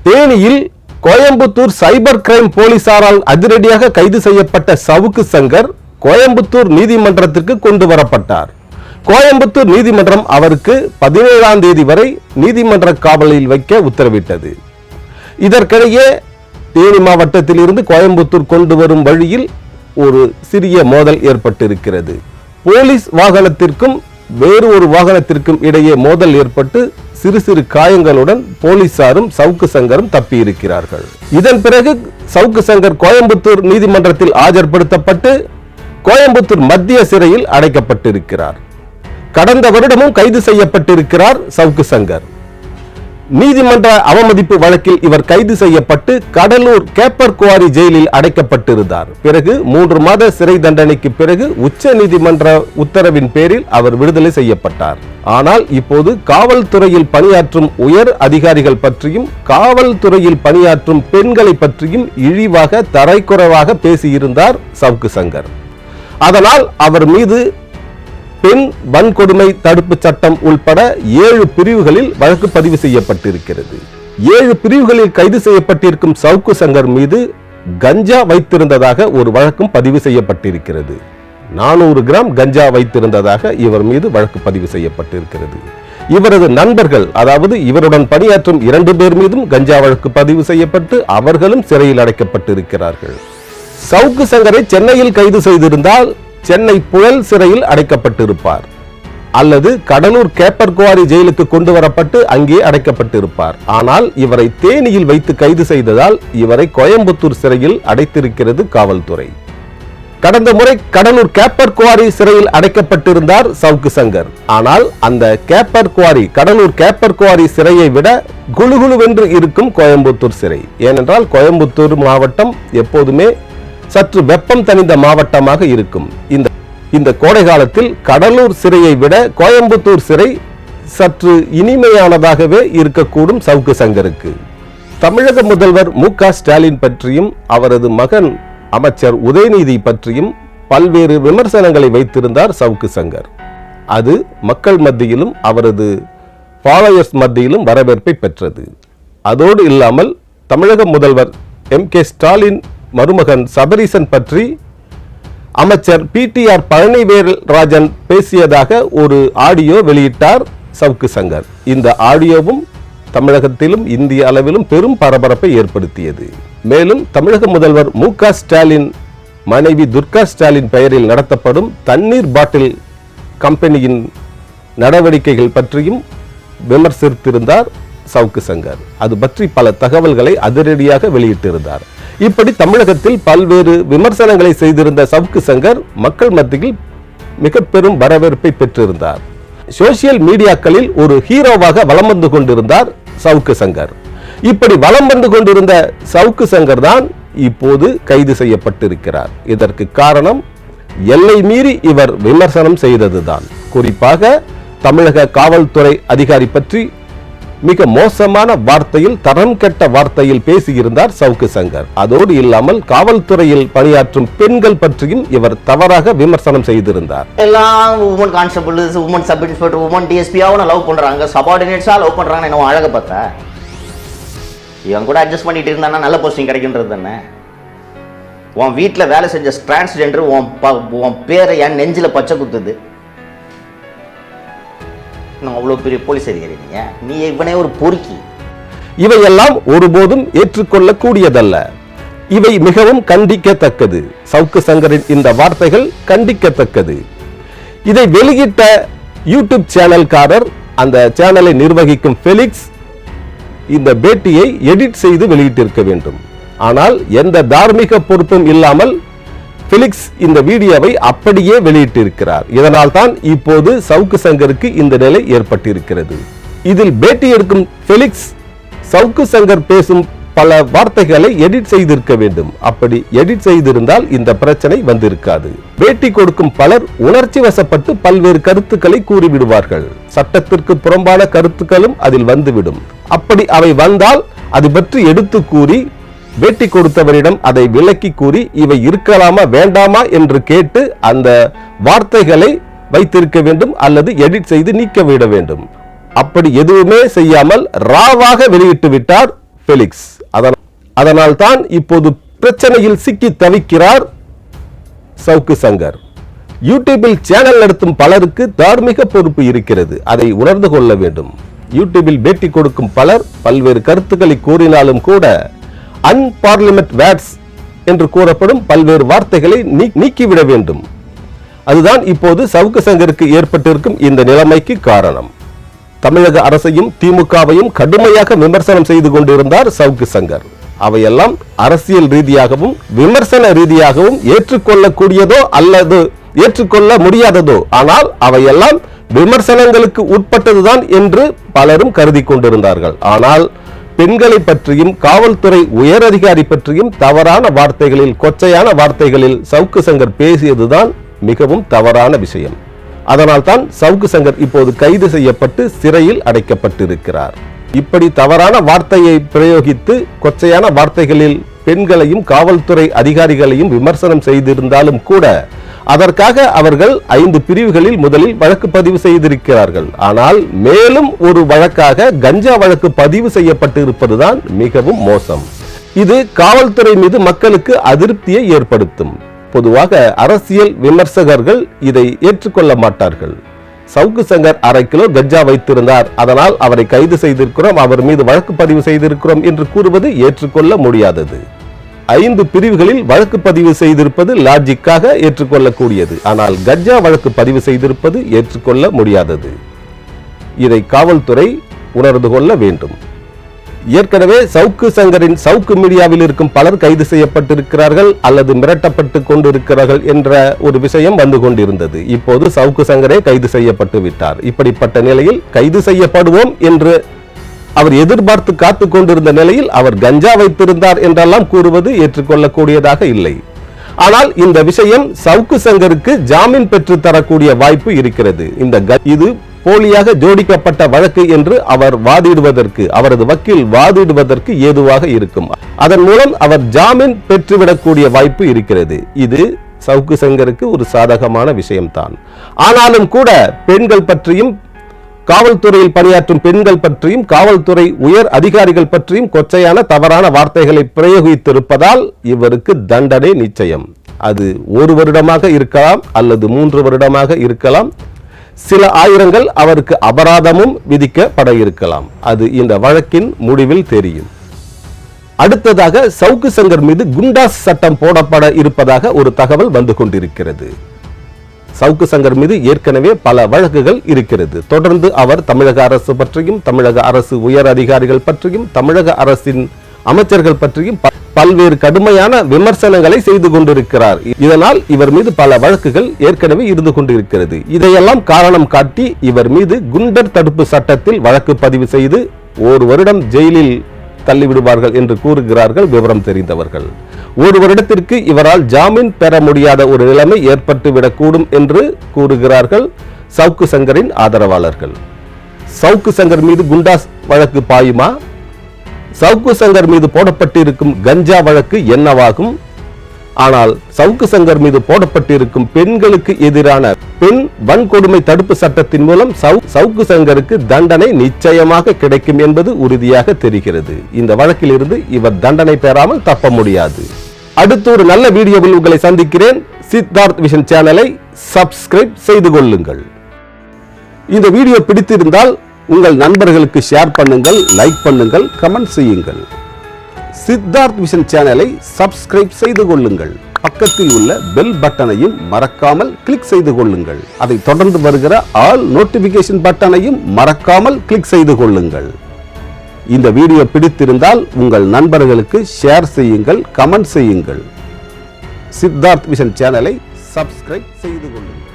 தேனியில் Coimbatore cyber crime போலீசாரால் அதிரடியாக கைது செய்யப்பட்ட சவுக்கு சங்கர் கோயம்புத்தூர் நீதிமன்றத்திற்கு கொண்டு வரப்பட்டார். கோயம்புத்தூர் நீதிமன்றம் அவருக்கு 17ஆம் தேதி வரை நீதிமன்ற காவலில் வைக்க உத்தரவிட்டது. இதற்கிடையே தேனி மாவட்டத்தில் இருந்து கோயம்புத்தூர் கொண்டு வரும் வழியில் ஒரு சிறிய மோதல் ஏற்பட்டிருக்கிறது. போலீஸ் வாகனத்திற்கும் வேறு ஒரு வாகனத்திற்கும் இடையே மோதல் ஏற்பட்டு சிறு சிறு காயங்களுடன் போலீசாரும் சவுக்கு சங்கரும் தப்பியிருக்கிறார்கள். இதன் பிறகு சவுக்கு சங்கர் கோயம்புத்தூர் நீதிமன்றத்தில் ஆஜர்படுத்தப்பட்டு கோயம்புத்தூர் மத்திய சிறையில் அடைக்கப்பட்டிருக்கிறார். கடந்த வருடமும் கைது செய்யப்பட்டிருக்கிறார் சவுக்கு சங்கர். நீதிமன்ற அவமதிப்பு வழக்கில் இவர் கைது செய்யப்பட்டு கடலூர் கேப்பர் குவாரி ஜெயிலில் அடைக்கப்பட்டிருந்தார். பிறகு 3 மாத சிறை தண்டனைக்கு பிறகு உச்ச நீதிமன்ற உத்தரவின் பேரில் அவர் விடுதலை செய்யப்பட்டார். ஆனால் இப்போது காவல்துறையில் பணியாற்றும் உயர் அதிகாரிகள் பற்றியும் காவல்துறையில் பணியாற்றும் பெண்களை பற்றியும் இழிவாக தரைக்குறைவாக பேசியிருந்தார் சவுக்கு சங்கர். அதனால் அவர் மீது பெண் வன்கொடுமை தடுப்பு சட்டம் உள்பட 7 பிரிவுகளில் வழக்கு பதிவு செய்யப்பட்டிருக்கிறது. 7 பிரிவுகளில் கைது செய்யப்பட்டிருக்கும் சவுக்கு சங்கர் மீது கஞ்சா வைத்திருந்ததாக ஒரு வழக்கும் பதிவு செய்யப்பட்டிருக்கிறது. 400 கிராம் கஞ்சா வைத்திருந்ததாக இவர் மீது வழக்கு பதிவு செய்யப்பட்டிருக்கிறது. இவரது நண்பர்கள், அதாவது இவருடன் பணியாற்றும் 2 பேர் மீதும் கஞ்சா வழக்கு பதிவு செய்யப்பட்டு அவர்களும் சிறையில் அடைக்கப்பட்டிருக்கிறார்கள். சவுக்கு சங்கரை சென்னையில் கைது செய்திருந்தால் சென்னை புழல் சிறையில் அடைக்கப்பட்டிருப்பார் அல்லது கடலூர் கேப்பர் குவாரி ஜெயிலுக்கு கொண்டு வரப்பட்டு அங்கே அடைக்கப்பட்டிருப்பார். ஆனால் இவரை தேனியில் வைத்து கைது செய்ததால் இவரை கோயம்புத்தூர் சிறையில் அடைத்திருக்கிறது காவல்துறை. கடந்த முறை கடலூர் கேப்பர் குவாரி சிறையில் அடைக்கப்பட்டிருந்தார் சவுக்கு சங்கர். ஆனால் அந்த கடலூர் கேப்பர் குவாரி சிறையை விட குளுகுளுவென்று இருக்கும் கோயம்புத்தூர் சிறை. ஏனென்றால் கோயம்புத்தூர் மாவட்டம் எப்போதுமே சற்று வெப்பம் தணிந்த மாவட்டமாக இருக்கும். இந்த கோடை காலத்தில் கடலூர் சிறையை விட கோயம்புத்தூர் சிறை சற்று இனிமையானதாகவே இருக்கக்கூடும் சவுக்கு சங்கருக்கு. தமிழக முதல்வர் மு.க. ஸ்டாலின் பற்றியும் அவரது மகன் அமைச்சர் உதயநிதி பற்றியும் பல்வேறு விமர்சனங்களை வைத்திருந்தார் சவுக்கு சங்கர். அது மக்கள் மத்தியிலும் அவரது ஃபாலோயர்ஸ் மத்தியிலும் வரவேற்பை பெற்றது. அதோடு இல்லாமல் தமிழக முதல்வர் M.K. ஸ்டாலின் மருமகன் சபரீசன் பற்றி அமைச்சர் PTR பழனிவேல்ராஜன் பேசியதாக ஒரு ஆடியோ வெளியிட்டார் சவுக்கு சங்கர். இந்த ஆடியோவும் தமிழகத்திலும் இந்திய அளவிலும் பெரும் பரபரப்பை ஏற்படுத்தியது. மேலும் தமிழக முதல்வர் மு.க. ஸ்டாலின் மனைவி துர்கா ஸ்டாலின் பெயரில் நடத்தப்படும் தண்ணீர் பாட்டில் கம்பெனியின் நடவடிக்கைகள் பற்றியும் விமர்சித்திருந்தார் சவுக்கு சங்கர். அது பற்றி பல தகவல்களை அதிரடியாக வெளியிட்டிருந்தார். இப்படி தமிழகத்தில் பல்வேறு விமர்சனங்களை செய்திருந்த சவுக்கு சங்கர் மக்கள் மத்தியில் மிக பெரும் வரவேற்பை பெற்றிருந்தார். சோசியல் மீடியாக்களில் ஒரு ஹீரோவாக வலம் வந்து கொண்டிருந்தார் சவுக்கு சங்கர். இப்படி வலம் வந்து கொண்டிருந்த சவுக்கு சங்கர் தான் இப்போது கைது செய்யப்பட்டிருக்கிறார். இதற்கு காரணம் எல்லை மீறி இவர் விமர்சனம் செய்ததுதான். குறிப்பாக தமிழக காவல்துறை அதிகாரி பற்றி மிக மோசமான வார்த்தையில், தரம் கெட்ட வார்த்தையில் பேசியிருந்தார் சவுக்கு சங்கர். அதோடு இல்லாமல் காவல்துறையில் பணியாற்றும் பெண்கள் பற்றியும் இவர் தவறாக விமர்சனம் செய்திருந்தார். எல்லாம் woman constable, woman sub inspector, woman டிஎஸ்பியாவும் லவ் பண்றாங்க, சபார்டினேட்ஸா லவ் பண்றாங்க. என்ன அழக பார்த்தா இவன் கூட அட்ஜஸ்ட் பண்ணிட்டு இருந்தானா நல்ல போஸ்டிங் கிடைக்கின்றது தானே. உன் வீட்டில் வேலை செஞ்ச டிரான்ஸ்ஜெண்டர் உன் பேரை என் நெஞ்சில் பச்சை குத்துது. அவ்வளவு பெரிய போலீஸ் அதிகாரி நீ இவனே ஒரு பொறுக்கி. இவையெல்லாம் ஒருபோதும் ஏற்றுக்கொள்ளக்கூடியதல்ல. இவை மிகவும் கண்டிக்கத்தக்கது. சவுக்கு சங்கரின் இந்த வார்த்தைகள் கண்டிக்கத்தக்கது. இதை வெளியிட்ட யூடியூப் சேனல்காரர், அந்த சேனலை நிர்வகிக்கும் ஃபெலிக்ஸ் இந்த பேட்டியை எடிட் செய்து வெளியிட்டிருக்க வேண்டும். ஆனால் எந்த தார்மீக பொறுப்பும் இல்லாமல் ஃபெலிக்ஸ் இந்த வீடியோவை அப்படியே வெளியிட்டிருக்கிறார். இதனால் தான் இப்போது சவுக்கு சங்கருக்கு இந்த நிலை ஏற்பட்டிருக்கிறது. இதில் பேட்டி எடுக்கும் ஃபெலிக்ஸ் சவுக்கு சங்கர் பேசும் பல வார்த்தைகளை எடிட் செய்திருக்க வேண்டும். அப்படி எடிட் செய்திருந்தால் இந்த பிரச்சனை வந்திருக்காது. பேட்டி கொடுக்கும் பலர் உணர்ச்சி வசப்பட்டு பல்வேறு கருத்துக்களை கூறிவிடுவார்கள். சட்டத்திற்கு புறம்பான கருத்துக்களும் அதில் வந்துவிடும். அப்படி அவை வந்தால் அது பற்றி எடுத்து கூறி பேட்டி கொடுத்தவரிடம் அதை விளக்கி கூறி இவை இருக்கலாமா வேண்டாமா என்று கேட்டு அந்த வார்த்தைகளை வைத்திருக்க வேண்டும் அல்லது எடிட் செய்து நீக்க விட வேண்டும். அப்படி எதுவுமே செய்யாமல் ராவாக வெளியிட்டு விட்டார் பெலிக்ஸ். அதனால் தான் இப்போது பிரச்சனையில் சிக்கி தவிக்கிறார் சவுக்கு சங்கர். யூடியூபில் சேனல் நடத்தும் பலருக்கு தார்மீக பொறுப்பு இருக்கிறது, அதை உணர்ந்து கொள்ள வேண்டும். யூடியூபில் பேட்டி கொடுக்கும் பலர் பல்வேறு கருத்துக்களை கூறினாலும் கூட அன்பார்லிமெண்ட் வேர்ட்ஸ் என்று கூறப்படும் பல்வேறு வார்த்தைகளை நீக்கிவிட வேண்டும். அதுதான் இப்போது சவுக்கு சங்கருக்கு ஏற்பட்டிருக்கும் இந்த நிலைமைக்கு காரணம். தமிழக அரசையும் திமுகவையும் கடுமையாக விமர்சனம் செய்து கொண்டிருந்தார் சவுக்கு சங்கர். அவையெல்லாம் அரசியல் ரீதியாகவும் விமர்சன ரீதியாகவும் ஏற்றுக்கொள்ளக்கூடியதோ அல்லது ஏற்றுக்கொள்ள முடியாததோ, ஆனால் அவையெல்லாம் விமர்சனங்களுக்கு உட்பட்டதுதான் என்று பலரும் கருதி கொண்டிருந்தார்கள். ஆனால் பெண்களை பற்றியும் காவல்துறை உயரதிகாரி பற்றியும் தவறான வார்த்தைகளில், கொச்சையான வார்த்தைகளில் சவுக்கு சங்கர் பேசியதுதான் மிகவும் தவறான விஷயம். அதனால் தான் சவுக்கு சங்கர் இப்போது கைது செய்யப்பட்டு சிறையில் அடைக்கப்பட்டிருக்கிறார். இப்படி தவறான வார்த்தையை பிரயோகித்து கொச்சையான வார்த்தைகளில் பெண்களையும் காவல்துறை அதிகாரிகளையும் விமர்சனம் செய்திருந்தாலும் கூட அதற்காக அவர்கள் 5 பிரிவுகளில் முதலில் வழக்கு பதிவு செய்திருக்கிறார்கள். ஆனால் மேலும் ஒரு வழக்காக கஞ்சா வழக்கு பதிவு செய்யப்பட்டு இருப்பதுதான் மிகவும் மோசம். இது காவல்துறை மீது மக்களுக்கு அதிருப்தியை ஏற்படுத்தும். பொதுவாக அரசியல் விமர்சகர்கள் இதை ஏற்றுக்கொள்ள மாட்டார்கள். சவுக்கு சங்கர் 1/2 கிலோ கஞ்சா வைத்திருந்தார், அதனால் அவரை கைது செய்திருக்கிறோம், அவர் மீது வழக்கு பதிவு செய்திருக்கிறோம் என்று கூறுவது ஏற்றுக்கொள்ள முடியாதது. 5 பிரிவுகளில் வழக்கு பதிவு செய்திருப்பது லாஜிக்காக ஏற்றுக்கொள்ளக்கூடியது. ஆனால் கஞ்சா வழக்கு பதிவு செய்திருப்பது ஏற்றுக்கொள்ள முடியாதது. இதை காவல்துறை உணர்ந்து கொள்ள வேண்டும். ஏற்கனவே சவுக்கு சங்கரின் சவுக்கு மீடியாவில் இருக்கும் பலர் கைது செய்யப்பட்டிருக்கிறார்கள் அல்லது மிரட்டப்பட்டு கொண்டிருக்கிறார்கள் என்ற ஒரு விஷயம் வந்து கொண்டிருந்தது. இப்போது சவுக்கு சங்கரே கைது செய்யப்பட்டு விட்டார். இப்படிப்பட்ட நிலையில் கைது செய்யப்படுவோம் என்று அவர் எதிர்பார்த்து காத்து கொண்டிருந்த நிலையில் அவர் கஞ்சா வைத்திருந்தார் என்றெல்லாம் கூறுவது ஏற்றுக்கொள்ளக்கூடியதாக இல்லை. ஆனால் இந்த விஷயம் சவுக்கு சங்கருக்கு ஜாமீன் பெற்று தரக்கூடிய வாய்ப்பு இருக்கிறது. இது போலியாக ஜோடிக்கப்பட்ட வழக்கு என்று அவர் வாதிடுவதற்கு, அவரது வக்கீல் வாதிடுவதற்கு ஏதுவாக இருக்கும். அதன் மூலம் அவர் ஜாமீன் பெற்றுவிடக்கூடிய வாய்ப்பு இருக்கிறது. இது சவுக்கு சங்கருக்கு ஒரு சாதகமான விஷயம்தான். ஆனாலும் கூட பெண்கள் பற்றியும், காவல்துறையில் பணியாற்றும் பெண்கள் பற்றியும், காவல்துறை உயர் அதிகாரிகள் பற்றியும் கொச்சையான தவறான வார்த்தைகளை பிரயோகித்திருப்பதால் இவருக்கு தண்டனை நிச்சயம். அது 1 வருடமாக இருக்கலாம் அல்லது 3 வருடமாக இருக்கலாம். சில ஆயிரங்கள் அவருக்கு அபராதமும் விதிக்கப்பட இருக்கலாம். அது இந்த வழக்கின் முடிவில் தெரியும். அடுத்ததாக சவுக்கு சங்கர் மீது குண்டாஸ் சட்டம் போடப்பட இருப்பதாக ஒரு தகவல் வந்து கொண்டிருக்கிறது. சவுக்கு சங்கர் மீது ஏற்கனவே பல வழக்குகள் இருக்கிறது. தொடர்ந்து அவர் தமிழக அரசு பற்றியும், தமிழக அரசு உயர் அதிகாரிகள் பற்றியும், தமிழக அரசின் அமைச்சர்கள் பற்றியும் பல்வேறு கடுமையான விமர்சனங்களை செய்து கொண்டிருக்கிறார். இதனால் இவர் மீது பல வழக்குகள் ஏற்கனவே இருந்து கொண்டிருக்கிறது. இதையெல்லாம் காரணம் காட்டி இவர் மீது குண்டர் தடுப்பு சட்டத்தில் வழக்கு பதிவு செய்து 1 வருடம் ஜெயிலில் தள்ளிவிடுவார்கள் என்று கூறுகிறார்கள் விவரம் தெரிந்தவர்கள். 1 வருடத்திற்கு இவரால் ஜாமீன் பெற முடியாத ஒரு நிலைமை ஏற்பட்டுவிடக்கூடும் என்று கூறுகிறார்கள் சவுக்கு சங்கரின் ஆதரவாளர்கள். சவுக்கு சங்கர் மீது குண்டாஸ் வழக்கு பாயுமா? சவுக்கு சங்கர் மீது போடப்பட்டிருக்கும் கஞ்சா வழக்கு என்னவாகும்? ஆனால் சவுக்கு சங்கர் மீது போடப்பட்டிருக்கும் பெண்களுக்கு எதிரான பெண் வன்கொடுமை தடுப்பு சட்டத்தின் மூலம் சவுக்கு சங்கருக்கு தண்டனை நிச்சயமாக கிடைக்கும் என்பது உறுதியாக தெரிகிறது. இந்த வழக்கில் இருந்து இவர் தண்டனை பெறாமல் தப்ப முடியாது. அடுத்து ஒரு நல்ல வீடியோவில் உங்களை சந்திக்கிறேன். சித்தார்த் விஷன் சேனலை சப்ஸ்கிரைப் செய்து கொள்ளுங்கள். இந்த வீடியோ பிடித்திருந்தால் உங்கள் நண்பர்களுக்கு ஷேர் பண்ணுங்கள், லைக் பண்ணுங்கள், கமெண்ட் செய்யுங்கள். சித்தார்த் விஷன் சேனலை சப்ஸ்கிரைப் செய்து கொள்ளுங்கள். பக்கத்தில் உள்ள பெல் பட்டனையும் மறக்காமல் கிளிக் செய்து கொள்ளுங்கள். அதை தொடர்ந்து வருகிற ஆல் நோட்டிபிகேஷன் பட்டனையும் மறக்காமல் கிளிக் செய்து கொள்ளுங்கள். இந்த வீடியோ பிடித்திருந்தால் உங்கள் நண்பர்களுக்கு ஷேர் செய்யுங்கள், கமெண்ட் செய்யுங்கள். சித்தார்த் விஷன் சேனலை சப்ஸ்கிரைப் செய்து கொள்ளுங்கள்.